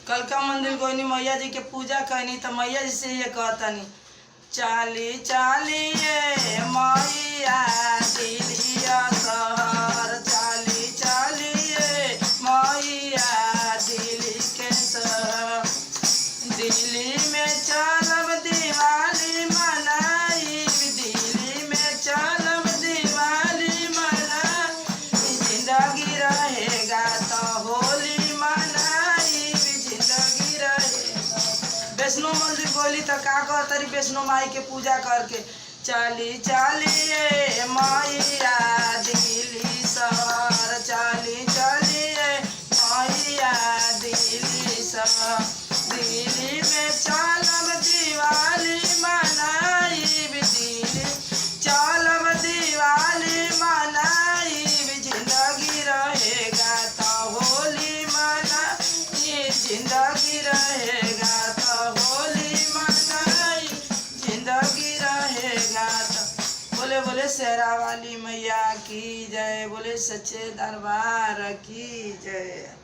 कलका मंदिर गोइनी मैया जी के पूजा करनी तो मैया जी से ये कहतनी, चाली चाली ये मैया दिलिया शहर, चाली चाली ये मैया दिल्ली के शहर। दिल्ली में चलब दिवाली मनाई, दिल्ली में चलब दिवाली मनाई, जिंदगी रहेगा तो होली मनाई, जिंदगी रहेगा। वैष्णो मंदिर गोली तो का कहतरी वैष्णो माई के पूजा करके, चाली चाली ये मैया दिल्ली शहर, चाली चाली ये मैया दिल्ली शहर। दिल्ली में चलब दिवाली मनाई, दिल्ली चलब दिवाली मनाई, जिंदगी रहेगा तो होली मनाई, जिंदगी रहेगा तो होली मनाई, जिंदगी रहेगा तो। बोले बोले शेरा वाली मैया की जय, बोले सच्चे दरबार की जय।